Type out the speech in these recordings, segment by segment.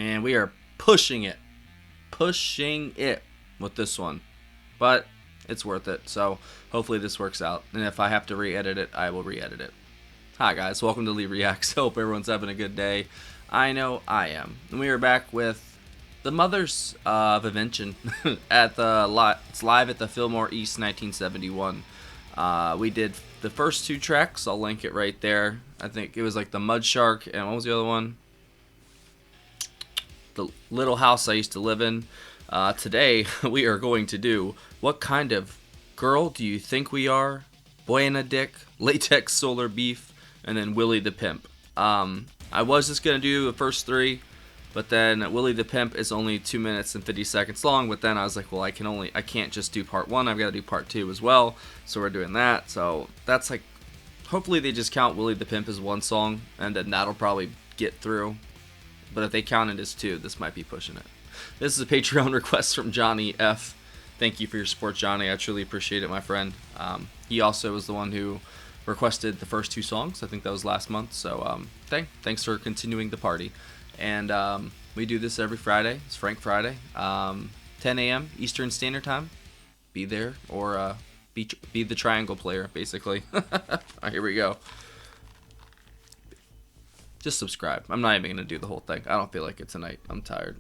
Man, we are pushing it with this one, but it's worth it. So hopefully this works out, and if I have to re-edit it, I will re-edit it. Hi guys, welcome to Lee Reacts. Hope everyone's having a good day. I know I am. And we are back with the Mothers of Invention at it's live at the Fillmore East 1971. We did the first two tracks. I'll link it right there. I think it was like the Mud Shark, and what was the other one? The Little House I Used to Live In. Today we are going to do What Kind of Girl Do You Think We Are? Buena Dick, Latex Solar Beef, and then Willie the Pimp. I was just going to do the first three, but then Willie the Pimp is only 2 minutes and 50 seconds long, but then I was like, well, I can't just do part one, I've got to do part two as well, so we're doing that. So that's like, hopefully they just count Willie the Pimp as one song, and then that'll probably get through. But if they count it as two, this might be pushing it. This is a Patreon request from Johnny F. Thank you for your support, Johnny. I truly appreciate it, my friend. He also was the one who requested the first two songs. I think that was last month. So thanks for continuing the party. And we do this every Friday. It's Frank Friday, 10 a.m. Eastern Standard Time. Be there or be the triangle player, basically. All right, here we go. Just subscribe. I'm not even going to do the whole thing. I don't feel like it tonight. I'm tired.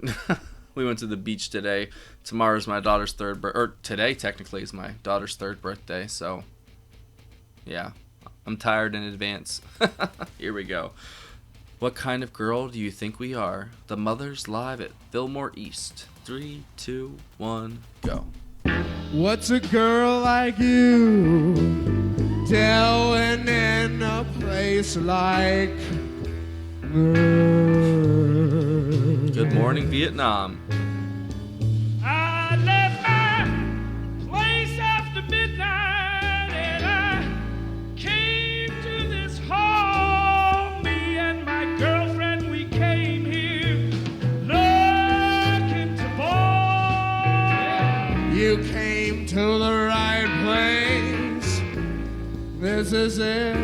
We went to the beach today. Tomorrow's my daughter's today technically is my daughter's third birthday. So, yeah, I'm tired in advance. Here we go. What kind of girl do you think we are? The Mothers live at Fillmore East. 3, 2, 1, go. What's a girl like you doing in a place like Good Morning Vietnam. I left my place after midnight and I came to this hall. Me and my girlfriend, we came here looking to ball. You came to the right place. This is it.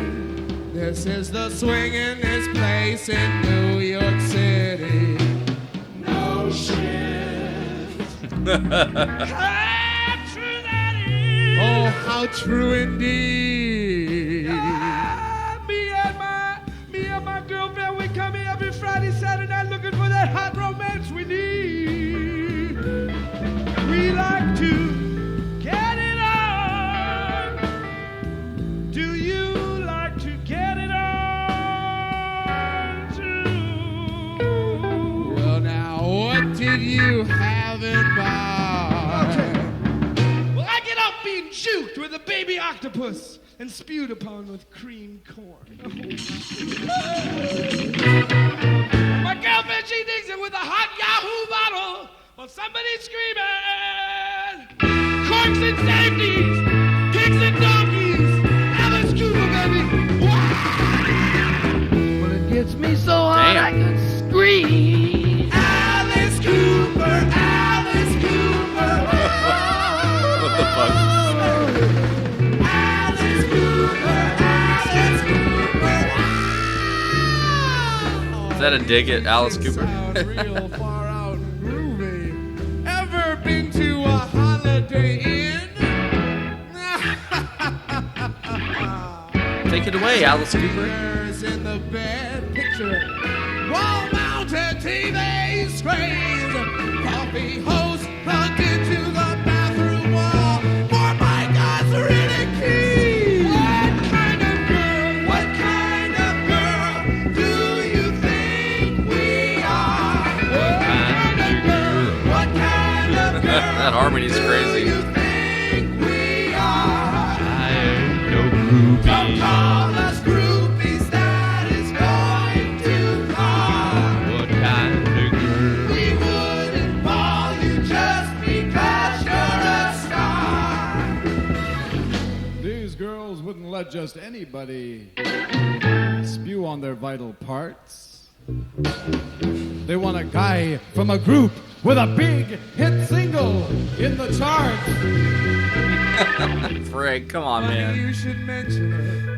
This is the swingin'est place in New York City. No shit. How true that is. Oh, how true indeed. Me and my girlfriend, we come here every Friday, Saturday night looking for that hot romance we need. We like to get it on. Do you like to get it on too? Well, now, what did you have in mind? Well, I get off being juked with a baby octopus and spewed upon with cream corn. My girlfriend, she digs it with a hot Yahoo bottle while somebody's screaming. Corks and safeties, pigs and donkeys, Alice Cooper, baby. Wow! Well, it gets me so hot I Damn. could scream. Alice Cooper, Alice Cooper. What the fuck? Alice Cooper, Alice Cooper. Is that a dig at Alice Cooper? Sound real far out and groovy. Ever been to a Holiday Inn? Take it away, Alice Cooper. Pictures in the bed, picture wall-mounted TV screens, coffee hose plugged into the bathroom wall. For my God's really key. What kind of girl do you think we are? What kind of girl? What kind of girl? That harmony's Do crazy. you think we are? I ain't no groupie. Don't call us groupies, that is going too far. What kind of girl? We wouldn't ball you just because you're a star. These girls wouldn't let just anybody spew on their vital parts. They want a guy from a group with a big hit single in the charts. Frig, come on, Funny man. you should mention it.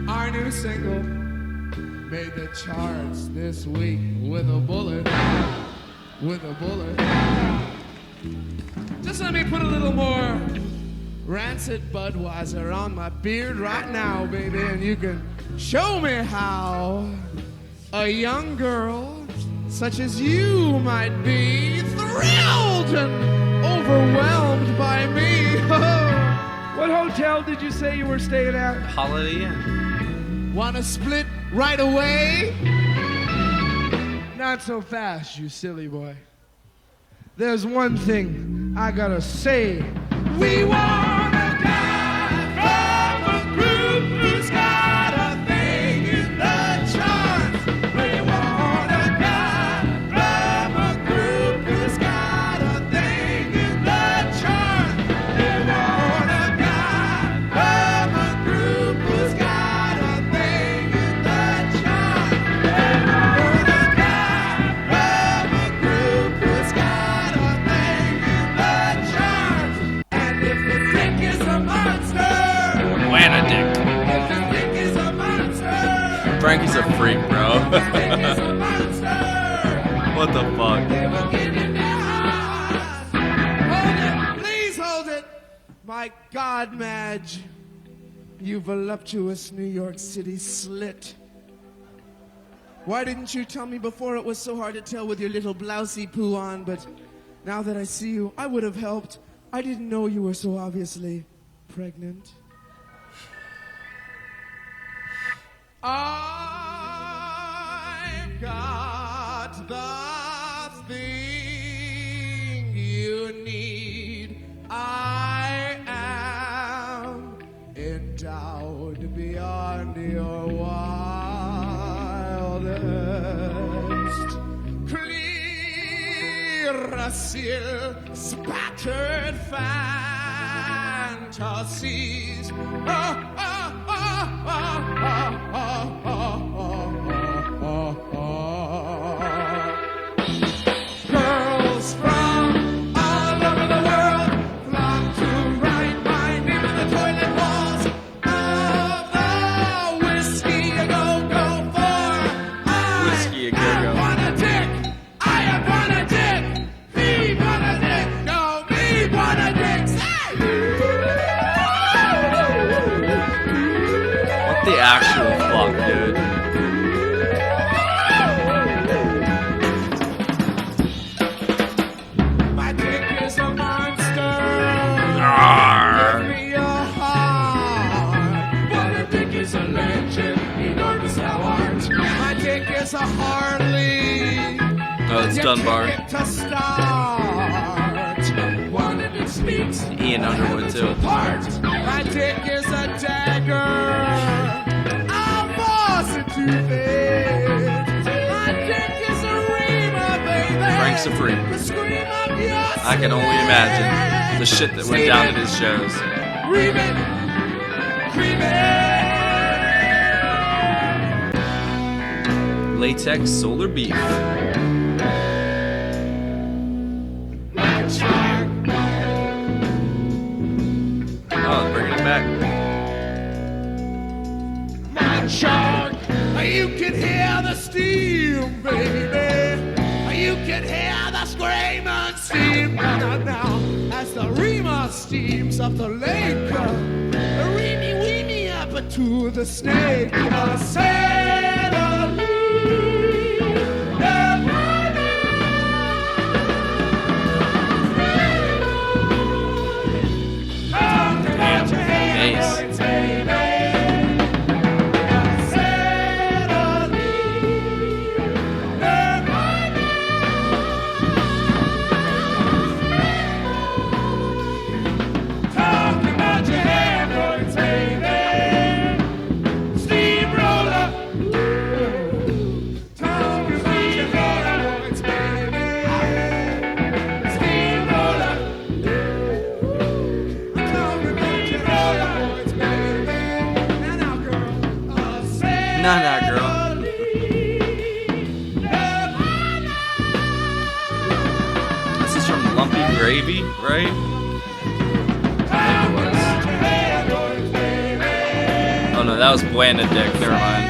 Our new single, made the charts this week with a bullet. With a bullet. Just let me put a little more rancid Budweiser on my beard right now, baby, and you can show me how a young girl such as you might be thrilled and overwhelmed by me. What hotel did you say you were staying at? Holiday Inn. Wanna split right away? Not so fast, you silly boy. There's one thing I gotta say. We want a guy from a group who's got a thing in the charts. We want a guy from a group who's got a thing in the charts. We want a guy from a group who's got a thing in the charts. We want a guy from a group who's got a thing in the charts. And if the dick is a monster, Buena Dick. if the dick is a monster, Frankie's a freak, bro. dick is a monster, What the fuck? they will get in their hearts. Hold it, please hold it. My God, Madge, you voluptuous New York City slit. Why didn't you tell me before it was so hard to tell with your little blousey poo on? But now that I see you, I would have helped. I didn't know you were so obviously pregnant. I've got the thing you need. I am endowed beyond your wildest. Clearasil spattered fantasies. Girls from all over the world flock to write my name on the toilet walls of the whiskey a go-go for. Whiskey a go-go. I want a dick. I want a dick. Me want a dick. No, me want a dick. What the actual fuck, dude? My dick is a monster. Arr. Give me a heart. But a dick is a legend. Enormous thou art. My dick is a Harley. Oh, it's You Dunbar. kick it to start. One and it speaks. Ian Underwood, too. Apart. My dick is a dagger. I'll force it to fade. My dick is a reamer, baby. Frank's a freak. The scream of your I can only imagine the shit that went down at his shows. Ream it. Cream it. Latex solar beef. My shark. Oh, bringing it back. My shark. You can hear the steam, baby. You can hear the scream and steam. Now, as the reamer steams up the lake, reamy weemy up to the snake. Sail Nah, girl. This is from Lumpy Gravy, right? I think it was. Oh no, that was Buena Dick. Never mind.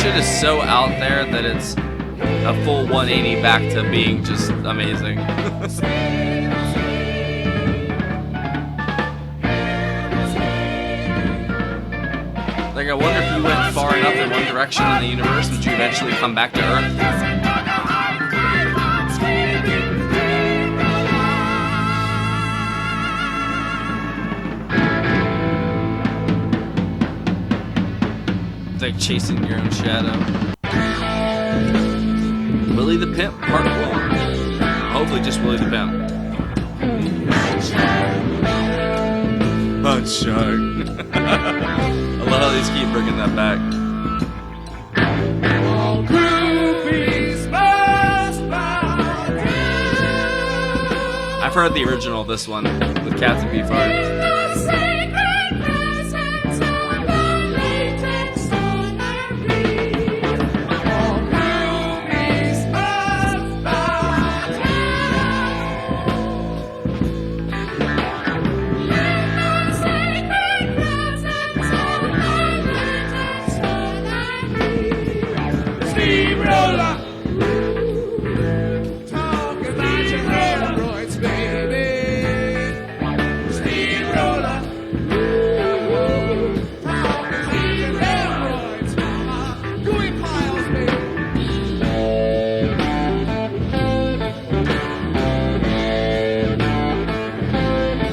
shit is so out there that it's a full 180 back to being just amazing. Like, I wonder if you went far enough in one direction in the universe, would you eventually come back to Earth? It's like chasing your own shadow. Willie the Pimp, Part 1. Hopefully just Willie the Pimp. Punch shark. I love how these keep bringing that back. I've heard the original of this one with Captain Beefheart.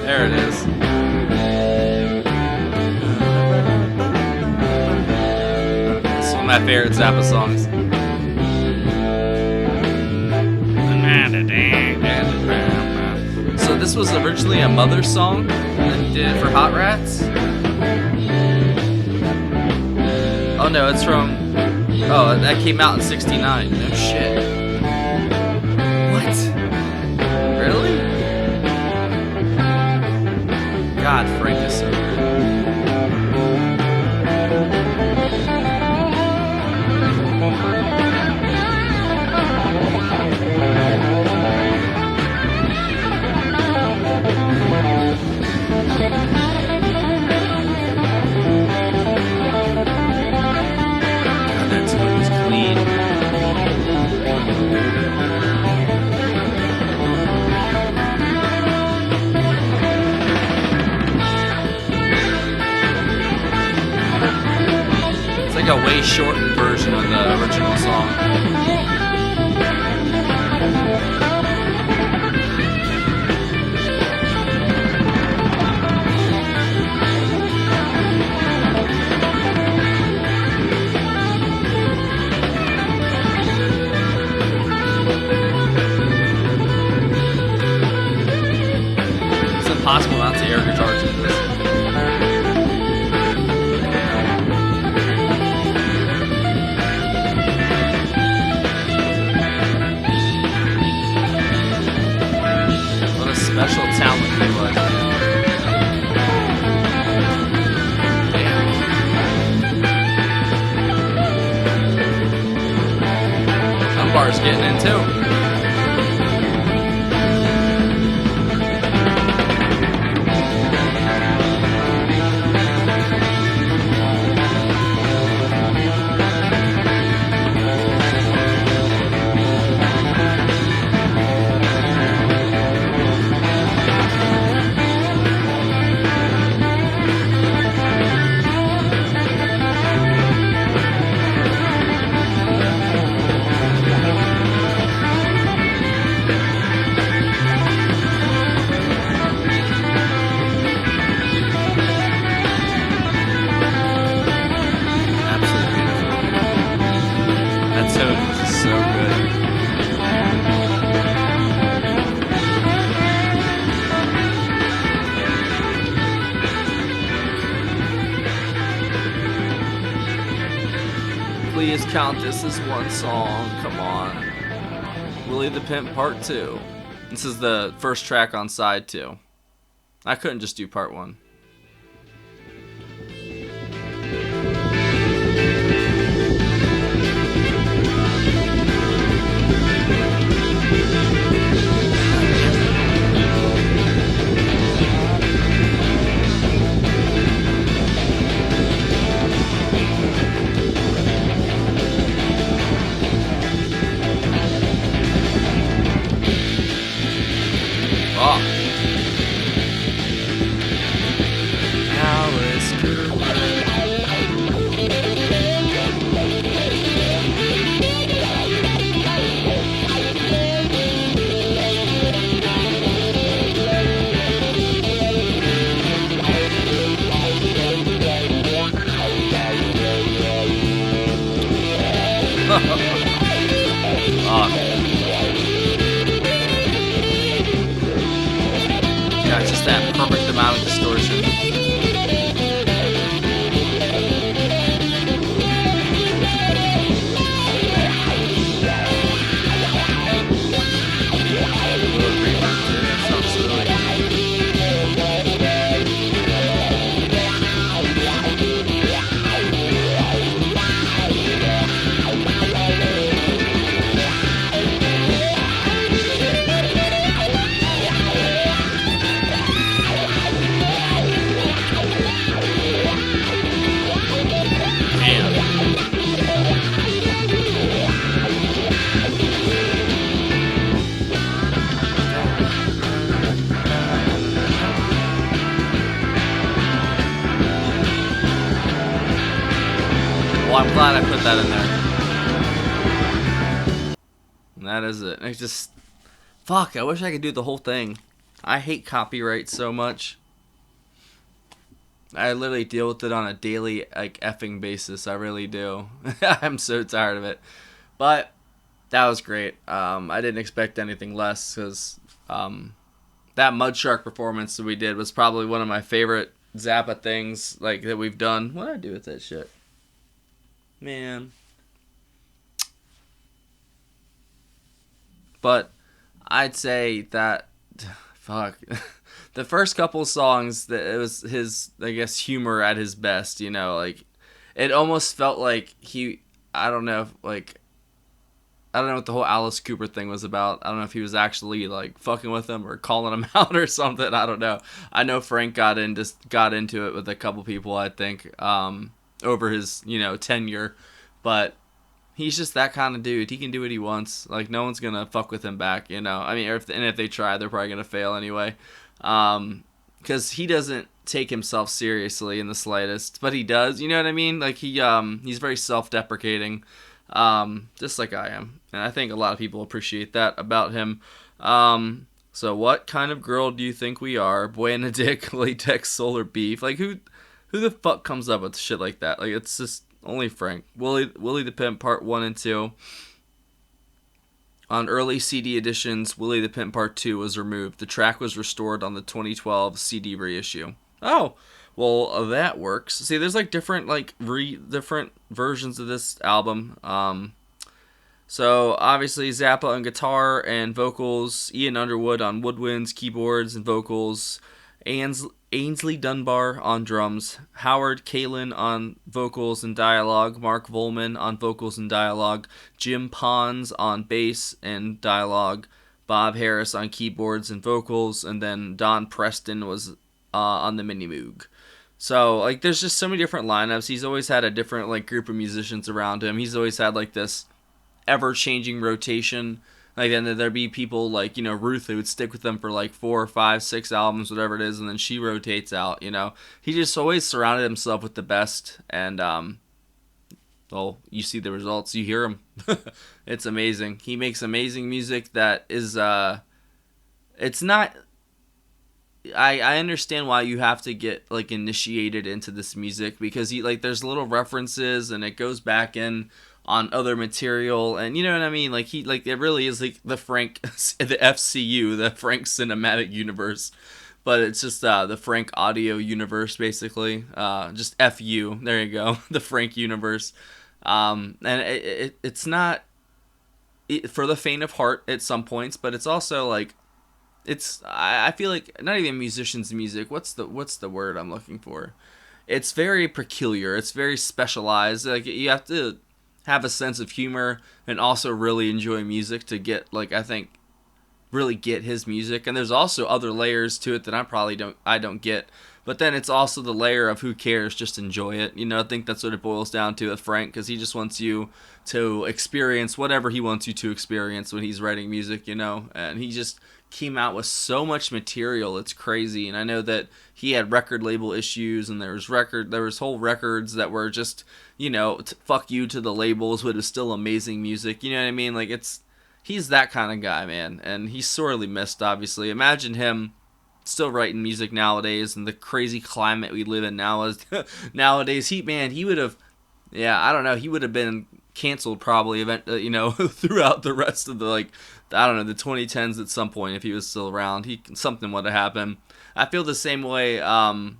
There it is. It's one of my favorite Zappa songs. So this was originally a Mother song, and he did it for Hot Rats? Oh no, it's from... Oh, that came out in '69. No shit. What? Really? God, Frank is so good. God, that tune is clean. It's like a way shortened version of the original song. It's impossible not to air guitars into this. What a special talent he was. Damn. Dunbar's getting in too. Absolutely beautiful. That tone is just so good. Please count this as one song. Come on. Willie the Pimp Part 2. This is the first track on side 2. I couldn't just do part 1. just that perfect amount of distortion. Well, I'm glad I put that in there. And that is it. I just... Fuck, I wish I could do the whole thing. I hate copyright so much. I literally deal with it on a daily, like, effing basis. I really do. I'm so tired of it. But that was great. I didn't expect anything less, because that Mudshark performance that we did was probably one of my favorite Zappa things, like, that we've done. What did I do with that shit? Man. But I'd say that, fuck, the first couple songs, that it was his, I guess, humor at his best, you know, like, it almost felt like I don't know, like, I don't know what the whole Alice Cooper thing was about. I don't know if he was actually, like, fucking with him or calling him out or something. I don't know. I know Frank got into it with a couple people, I think, over his, tenure. But he's just that kind of dude. He can do what he wants. Like, no one's going to fuck with him back, I mean, if they try, they're probably going to fail anyway. Because he doesn't take himself seriously in the slightest. But he does, you know what I mean? Like, he's very self-deprecating. Just like I am. And I think a lot of people appreciate that about him. So what kind of girl do you think we are? Boy and a dick, latex, solar beef. Like, who the fuck comes up with shit like that? Like, it's just only Frank. Willie the Pimp Part 1 and 2. On early CD editions, Willie the Pimp Part 2 was removed. The track was restored on the 2012 CD reissue. Oh, well, that works. See, there's like different different versions of this album. So obviously Zappa on guitar and vocals, Ian Underwood on woodwinds, keyboards, and vocals, Ainsley Dunbar on drums, Howard Kalin on vocals and dialogue, Mark Volman on vocals and dialogue, Jim Pons on bass and dialogue, Bob Harris on keyboards and vocals, and then Don Preston was on the mini moog. So, like, there's just so many different lineups. He's always had a different, like, group of musicians around him. He's always had, like, this ever-changing rotation. Like, then there'd be people like, Ruth, who would stick with them for, like, 4, 5, 6 albums, whatever it is, and then she rotates out, He just always surrounded himself with the best, and, well, you see the results. You hear him. It's amazing. He makes amazing music that is, it's not... I understand why you have to get, like, initiated into this music, because there's little references and it goes back in on other material, and you know what I mean? Like, it really is like the Frank, the FCU, the Frank Cinematic Universe, but it's just the Frank Audio Universe, basically. Just FU, there you go, the Frank Universe. And it's not for the faint of heart at some points, but it's also like, I feel like not even musicians' music. What's the word I'm looking for? It's very peculiar. It's very specialized. Like, you have to have a sense of humor and also really enjoy music to get, like, I think, really get his music. And there's also other layers to it that I don't get. But then it's also the layer of who cares, just enjoy it. I think that's what it boils down to with Frank, because he just wants you to experience whatever he wants you to experience when he's writing music, and he just came out with so much material. It's crazy. And I know that he had record label issues, and there was whole records that were just, fuck you to the labels, but it was still amazing music. You know what I mean? Like, he's that kind of guy, man. And he's sorely missed, obviously. Imagine him still writing music nowadays, and the crazy climate we live in nowadays. He would have, I don't know, he would have been canceled probably throughout the rest of the I don't know, the 2010s at some point, if he was still around, something would have happened. I feel the same way on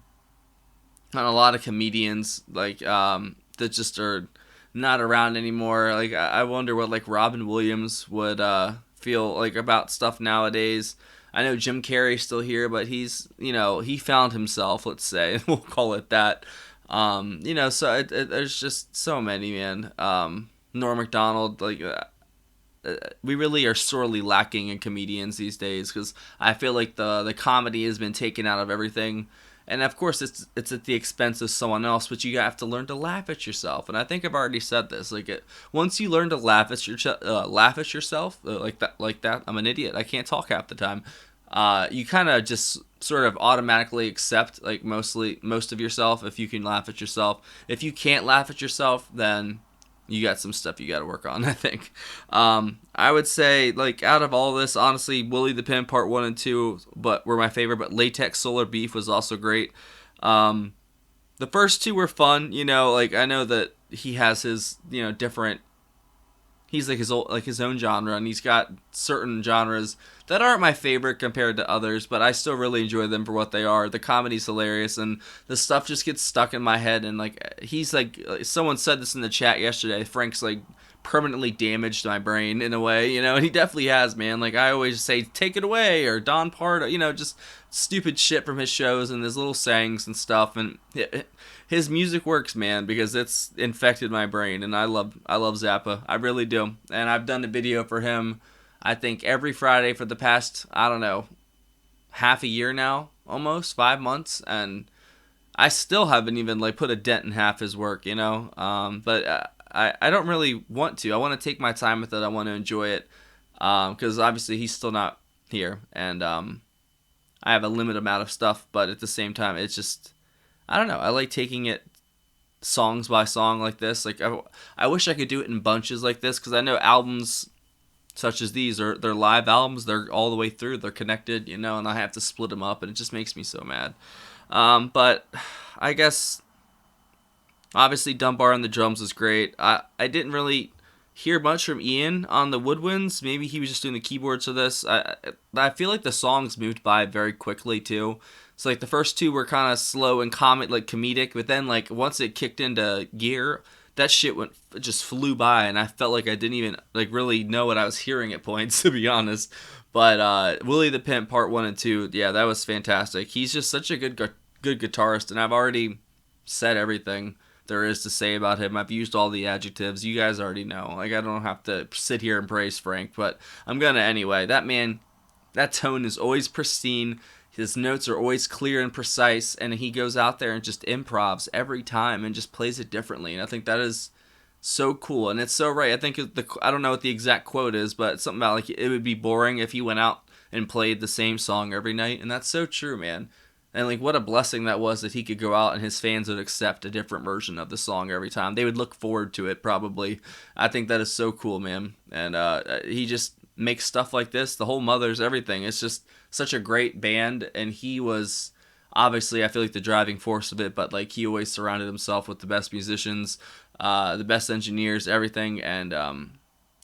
a lot of comedians, like that just are not around anymore. Like I wonder what like Robin Williams would feel like about stuff nowadays. I know Jim Carrey's still here, but he's, he found himself, let's say. We'll call it that. So there's just so many, man. Norm Macdonald, like we really are sorely lacking in comedians these days, because I feel like the comedy has been taken out of everything, and of course it's at the expense of someone else. But you have to learn to laugh at yourself, and I think I've already said this. Like once you learn to laugh at yourself like that, I'm an idiot. I can't talk half the time. You kind of just sort of automatically accept like most of yourself if you can laugh at yourself. If you can't laugh at yourself, then you got some stuff you got to work on, I think. I would say, like, out of all this, honestly, Willie the Pimp Part 1 and 2 were my favorite, but Latex Solar Beef was also great. The first two were fun, like, I know that he has his, different... He's like his own genre, and he's got certain genres that aren't my favorite compared to others, but I still really enjoy them for what they are. The comedy's hilarious, and the stuff just gets stuck in my head. And like he's like someone said this in the chat yesterday. Frank's like permanently damaged my brain in a way, and he definitely has, man. Like I always say, take it away, or Don Pardo, just stupid shit from his shows and his little sayings and stuff. And his music works, man, because it's infected my brain, and I love Zappa. I really do. And I've done a video for him, I think, every Friday for the past, I don't know, half a year now, almost 5 months, and I still haven't even like put a dent in half his work, but I don't really want to. I want to take my time with it. I want to enjoy it, because obviously he's still not here, and I have a limited amount of stuff, but at the same time, it's just, I don't know. I like taking it songs by song like this. Like I wish I could do it in bunches like this, because I know albums such as these they're live albums. They're all the way through. They're connected, and I have to split them up, and it just makes me so mad. But I guess obviously Dunbar on the drums was great. I didn't really hear much from Ian on the woodwinds. Maybe he was just doing the keyboards for this. I feel like the songs moved by very quickly too. So like the first two were kind of slow and comedic, but then like once it kicked into gear, that shit just flew by, and I felt like I didn't even like really know what I was hearing at points, to be honest. But Willie the Pimp Part 1 and 2, yeah, that was fantastic. He's just such a good guitarist, and I've already said everything there is to say about him. I've used all the adjectives. You guys already know. Like, I don't have to sit here and praise Frank, but I'm gonna anyway. That man, that tone is always pristine. His notes are always clear and precise, and he goes out there and just improvs every time and just plays it differently. And I think that is so cool, and it's so right. I think I don't know what the exact quote is, but it's something about like it would be boring if he went out and played the same song every night, and that's so true, man. And like what a blessing that was that he could go out and his fans would accept a different version of the song every time. They would look forward to it probably. I think that is so cool, man. And he just makes stuff like this. The whole Mothers, everything. It's just such a great band, and he was obviously, I feel like, the driving force of it, but like he always surrounded himself with the best musicians, the best engineers, everything. And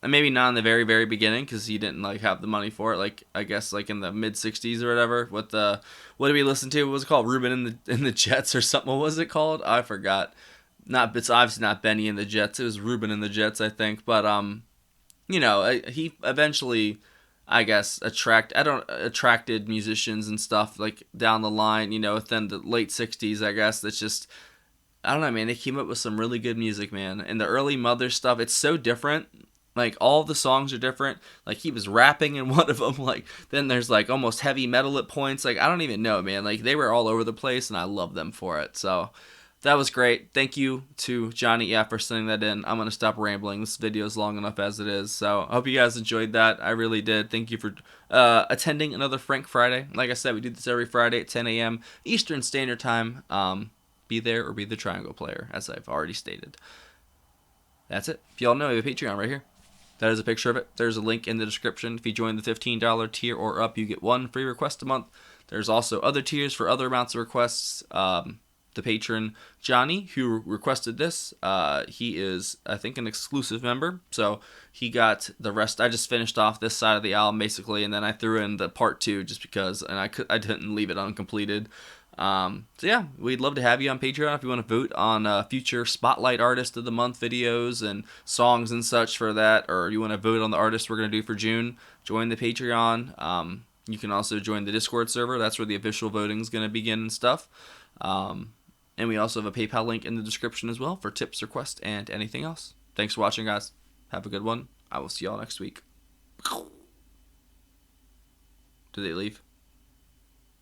maybe not in the very, very beginning, because he didn't like have the money for it. Like I guess like in the mid '60s or whatever. What did we listen to? What was it called? Ruben in the Jets or something? What was it called? I forgot. It's obviously not Benny and the Jets. It was Ruben and the Jets, I think. But he eventually, I guess, attracted musicians and stuff like down the line. Within the late '60s, I guess. That's just, I don't know, man. They came up with some really good music, man. And the early Mother stuff, it's so different. Like, all the songs are different. Like, he was rapping in one of them. Like, then there's, like, almost heavy metal at points. Like, I don't even know, man. Like, they were all over the place, and I love them for it. So, that was great. Thank you to Johnny F. for sending that in. I'm going to stop rambling. This video is long enough as it is. So, I hope you guys enjoyed that. I really did. Thank you for attending another Frank Friday. Like I said, we do this every Friday at 10 a.m. Eastern Standard Time. Be there or be the triangle player, as I've already stated. That's it. If y'all know, we have a Patreon right here. That is a picture of it. There's a link in the description. If you join the $15 tier or up, you get one free request a month. There's also other tiers for other amounts of requests. the patron Johnny, who requested this. He is, I think, an exclusive member, so he got the rest. I just finished off this side of the album basically, and then I threw in the part 2 just because, and I didn't leave it uncompleted. So yeah, we'd love to have you on Patreon if you want to vote on future Spotlight Artist of the Month videos and songs and such for that, or you want to vote on the artist we're going to do for June. Join the Patreon. You can also join the Discord server. That's where the official voting is going to begin and stuff. And we also have a PayPal link in the description as well for tips, requests, and anything else. Thanks for watching, guys. Have a good one. I will see y'all next week. Did they leave?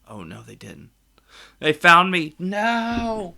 Oh, no, they didn't. They found me. No!